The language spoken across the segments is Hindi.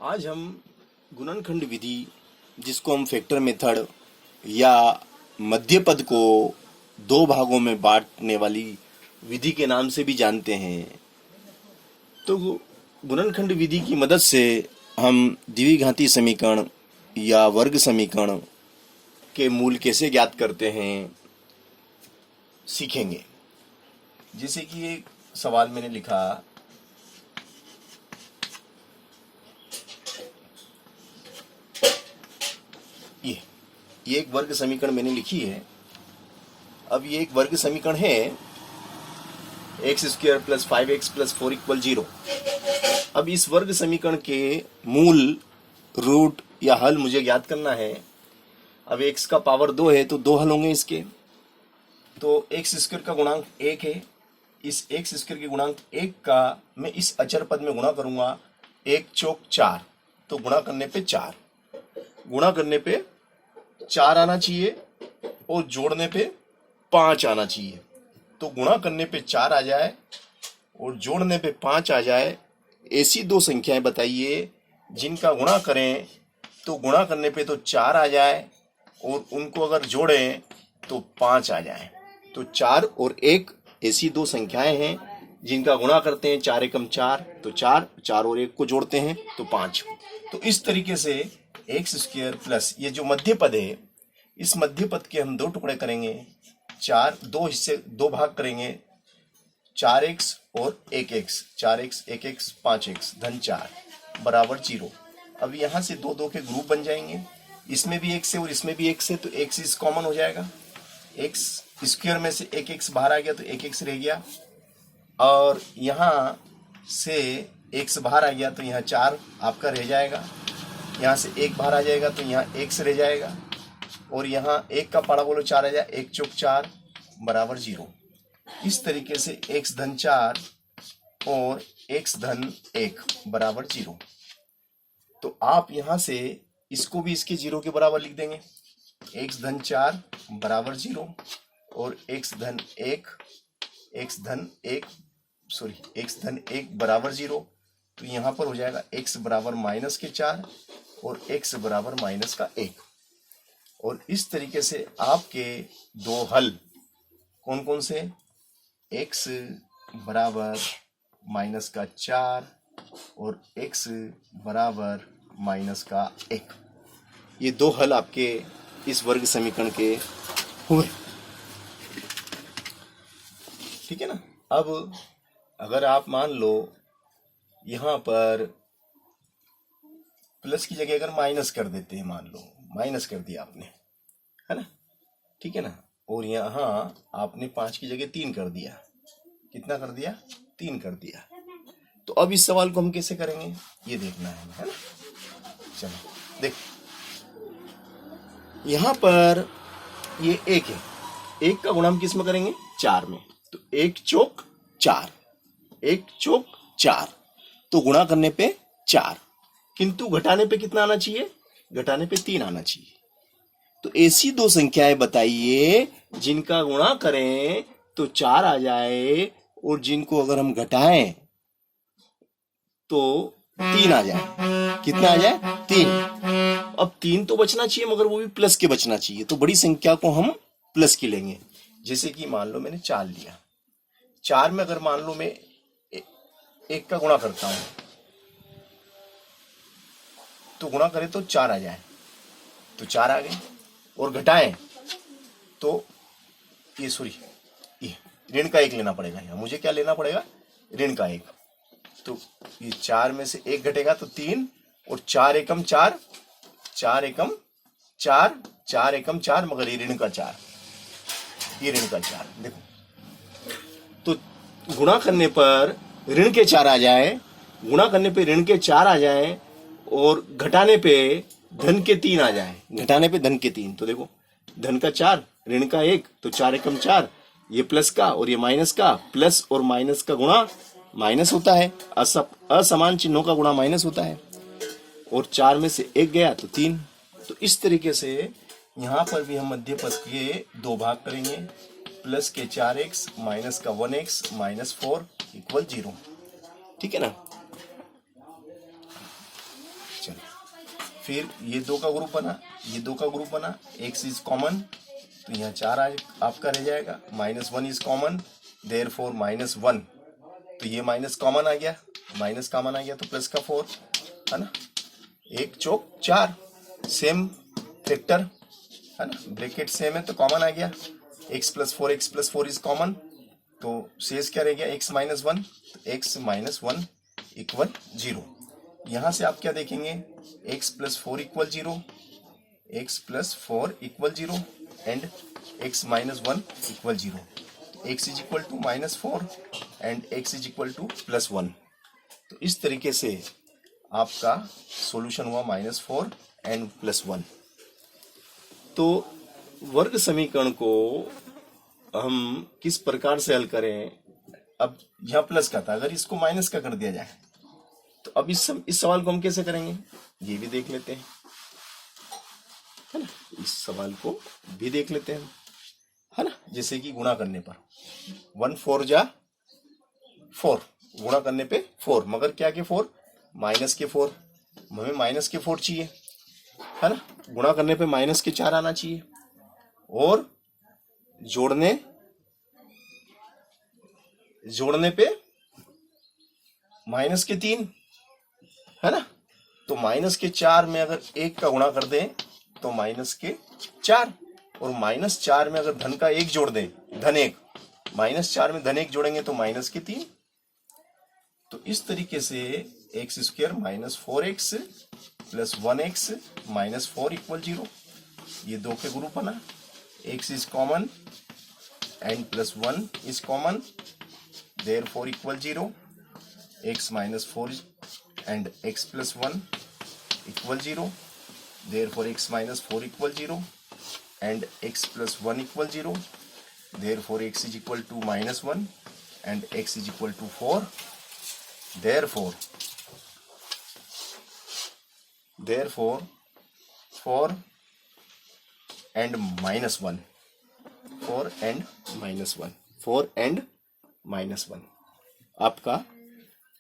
आज हम गुणनखंड विधि, जिसको हम फैक्टर मेथड या मध्य पद को दो भागों में बांटने वाली विधि के नाम से भी जानते हैं, तो गुणनखंड विधि की मदद से हम द्विघाती समीकरण या वर्ग समीकरण के मूल कैसे ज्ञात करते हैं सीखेंगे। जैसे कि एक सवाल मैंने लिखा, ये एक वर्ग समीकरण मैंने लिखी है। अब ये एक वर्ग समीकरण है, x square plus 5x plus 4 equal 0। अब इस वर्ग समीकरण के मूल, रूट या हल मुझे ज्ञात करना है। अब x का पावर 2 है तो दो हल होंगे इसके। तो एक्स स्क्वायर का गुणांक 1 है, इस एक्स स्क्वायर के गुणांक 1 का मैं इस अचर पद में गुणा करूंगा। 1 चौक 4, तो गुणा करने पे 4, गुणा करने पे 4 आना चाहिए और जोड़ने पे 5 आना चाहिए। तो गुणा करने पे 4 आ जाए और जोड़ने पे 5 आ जाए, ऐसी दो संख्याएं बताइए जिनका गुणा करें तो गुणा करने पे तो 4 आ जाए और उनको अगर जोड़ें तो 5 आ जाए। तो 4 और 1 ऐसी दो संख्याएं हैं जिनका गुणा करते हैं 4 एकम 4 तो 4, 4 और 1 को जोड़ते हैं तो 5। तो इस तरीके से एक्स स्क्वायर प्लस ये जो मध्य पद है, इस मध्य पद के हम दो टुकड़े करेंगे, दो हिस्से, दो भाग करेंगे, 4x और 1x, 4x 1x 5x धन 4 बराबर 0। अब यहाँ से दो दो के ग्रुप बन जाएंगे, इसमें भी x है और इसमें भी x है, तो x इस कॉमन हो जाएगा। x स्क्वायर में से 1x बाहर आ गया तो 1x रह गया, और यहाँ से x बाहर आ गया तो यहाँ 4 आपका रह जाएगा, यहाँ से 1 बाहर आ जाएगा तो यहाँ x रह जाएगा, और यहाँ 1 का पाड़ा बोलो 4 आ जाए, 1 चौक 4 बराबर 0। इस तरीके से x धन 4 और x धन 1 बराबर 0। तो आप यहाँ से इसको भी इसके 0 के बराबर लिख देंगे, x धन 4 बराबर 0 और x धन 1 बराबर 0। तो यहाँ पर हो जाएगा x बराबर माइनस के 4 और x बराबर माइनस का 1। और इस तरीके से आपके दो हल कौन कौन से, x बराबर माइनस का 4 और x बराबर माइनस का 1, ये दो हल आपके इस वर्ग समीकरण के हुए। ठीक है ना। अब अगर आप मान लो यहाँ पर प्लस की जगह अगर माइनस कर देते हैं, मान लो माइनस कर दिया आपने, है ना, ठीक है ना, और यहाँ आपने 5 की जगह 3 कर दिया, कितना कर दिया, 3 कर दिया। तो अब इस सवाल को हम कैसे करेंगे ये देखना है ना। चलो देख, यहाँ पर ये 1 है, 1 का गुणा हम किस में करेंगे, 4 में, तो 1 चौक 4, 1 चौक 4, तो गुणा करने पे 4, किंतु घटाने पे कितना आना चाहिए, घटाने पे 3 आना चाहिए। तो ऐसी दो संख्याएं बताइए जिनका गुणा करें तो 4 आ जाए और जिनको अगर हम घटाएं तो 3 आ जाए। कितना आ जाए, 3। अब 3 तो बचना चाहिए मगर वो भी प्लस के बचना चाहिए, तो बड़ी संख्या को हम प्लस की लेंगे। जैसे कि मान लो मैंने 4 लिया, 4 में अगर मान लो मैं 1 का गुणा करता हूं तो गुणा करें तो 4 आ जाए, तो 4 आ गए, और घटाएं तो ये ऋण का 1 लेना पड़ेगा। यहाँ मुझे क्या लेना पड़ेगा, ऋण का 1। तो ये 4 में से 1 घटेगा तो 3, और 4 एकम 4, 4 एकम 4, 4 एकम 4, मगर ये ऋण का 4, ये ऋण का 4। देखो, तो गुणा करने पर ऋण के 4 आ जाए, गुणा करने पे ऋण के 4 आ जाए, और घटाने पे धन के 3 आ जाए, घटाने पे धन के 3। तो देखो, धन का 4 ऋण का 1, तो 4 एकम 4, ये प्लस का और ये माइनस का, प्लस और माइनस का गुणा माइनस होता है, असमान चिन्हों का गुणा माइनस होता है, और 4 में से 1 गया तो 3। तो इस तरीके से यहाँ पर भी हम मध्य पद के दो भाग करेंगे, प्लस के 4x माइनस का 1x माइनस 4 इक्वल 0। ठीक है ना। फिर ये 2 का ग्रुप बना, ये 2 का ग्रुप बना, x इज कॉमन, तो यहाँ 4 आपका रह जाएगा, -1 इज कॉमन, देयरफॉर -1, तो ये माइनस कॉमन आ गया, माइनस कॉमन आ गया तो प्लस का 4, है ना, 1 चौक 4, सेम फैक्टर, है ना, ब्रैकेट सेम है तो कॉमन आ गया, x + 4 इज कॉमन, तो शेष क्या रह गया, x - 1, तो x - 1 = 0। यहाँ से आप क्या देखेंगे, x + 4 = 0, x + 4 = 0 and x - 1 = 0, x is equal to -4 and x is equal to +1। तो इस तरीके से आपका सॉल्यूशन हुआ -4 एंड +1। तो वर्ग समीकरण को हम किस प्रकार से हल करें, अब यहां प्लस का था, अगर इसको माइनस का कर दिया जाए तो अब इस सवाल को हम कैसे करेंगे, ये भी देख लेते हैं, है ना, इस सवाल को भी देख लेते हैं, है ना। जैसे कि गुणा करने पर 1 4 जा 4, गुणा करने पे 4, मगर क्या के 4, माइनस के 4, हमें माइनस के 4 चाहिए, है ना, गुणा करने पे माइनस के 4 आना चाहिए, और जोड़ने पे माइनस के 3, है ना, तो माइनस के 4 में अगर 1 का गुणा कर दें तो माइनस के 4, और -4 में अगर धन का 1 जोड़ दें, धन 1, -4 में धन 1 जोड़ेंगे तो माइनस के 3। तो इस तरीके से x² - 4x + 1x - 4 = 0, ये 2 के ग्रुप बना, x is common and +1 is common, therefore = 0, x - 4 and x + 1 = 0, therefore x - 4 = 0 and x + 1 = 0, therefore x is equal to -1 and x is equal to 4, therefore 4 and -1, 4 and -1 आपका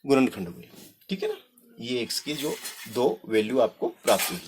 गुणनखंड हुए, ठीक है ना। ये x की जो 2 वैल्यू आपको प्राप्त हुई।